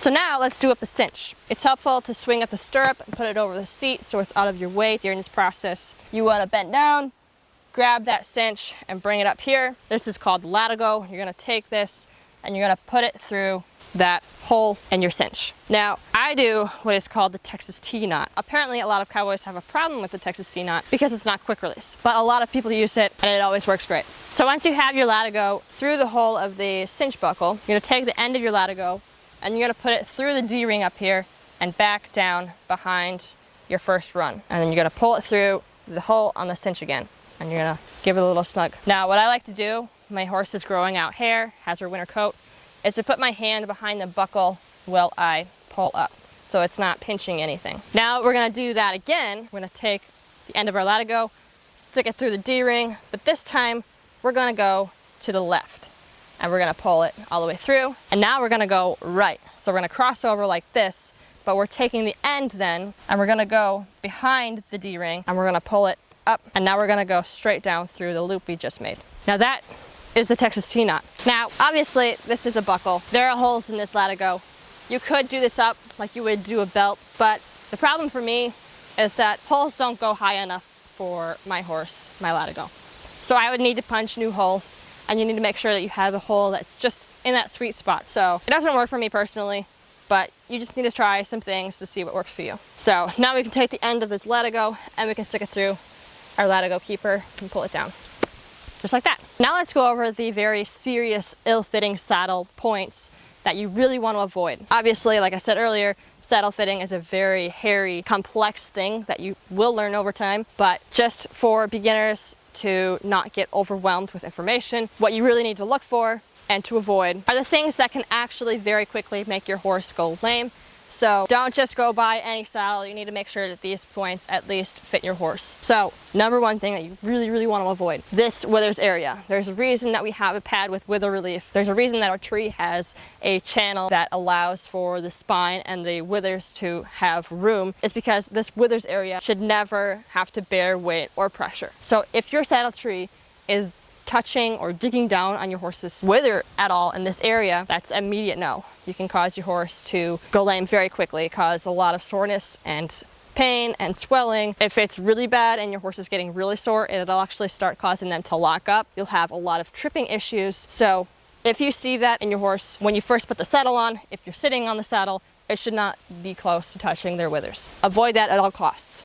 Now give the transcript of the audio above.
So now let's do up the cinch. It's helpful to swing up the stirrup and put it over the seat so it's out of your way during this process. You want to bend down, grab that cinch and bring it up here. This is called the latigo. You're going to take this and you're going to put it through that hole in your cinch. Now, I do what is called the Texas T-knot. Apparently, a lot of cowboys have a problem with the Texas T-knot because it's not quick release, but a lot of people use it and it always works great. So once you have your latigo through the hole of the cinch buckle, you're gonna take the end of your latigo and you're gonna put it through the D-ring up here and back down behind your first run. And then you're gonna pull it through the hole on the cinch again and you're gonna give it a little snug. Now, what I like to do, my horse is growing out hair, has her winter coat, is to put my hand behind the buckle while I pull up, so it's not pinching anything. Now we're gonna do that again. We're gonna take the end of our latigo, stick it through the D-ring, but this time we're gonna go to the left and we're gonna pull it all the way through. And now we're gonna go right. So we're gonna cross over like this, but we're taking the end then and we're gonna go behind the D-ring and we're gonna pull it up. And now we're gonna go straight down through the loop we just made. Now that is the Texas T-knot. Now, obviously, this is a buckle. There are holes in this latigo. You could do this up like you would do a belt, but the problem for me is that holes don't go high enough for my horse, my latigo. So I would need to punch new holes, and you need to make sure that you have a hole that's just in that sweet spot. So it doesn't work for me personally, but you just need to try some things to see what works for you. So now we can take the end of this latigo and we can stick it through our latigo keeper and pull it down. Just like that. Now let's go over the very serious ill-fitting saddle points that you really want to avoid. Obviously, like I said earlier, saddle fitting is a very hairy, complex thing that you will learn over time, but just for beginners to not get overwhelmed with information, what you really need to look for and to avoid are the things that can actually very quickly make your horse go lame. So don't just go buy any saddle. You need to make sure that these points at least fit your horse. So number one thing that you really want to avoid, this withers area. There's a reason that we have a pad with wither relief. There's a reason that our tree has a channel that allows for the spine and the withers to have room. It's because this withers area should never have to bear weight or pressure. So if your saddle tree is touching or digging down on your horse's wither at all in this area, that's an immediate no. You can cause your horse to go lame very quickly, cause a lot of soreness and pain and swelling. If it's really bad and your horse is getting really sore, it'll actually start causing them to lock up. You'll have a lot of tripping issues. So if you see that in your horse, when you first put the saddle on, if you're sitting on the saddle, it should not be close to touching their withers. Avoid that at all costs.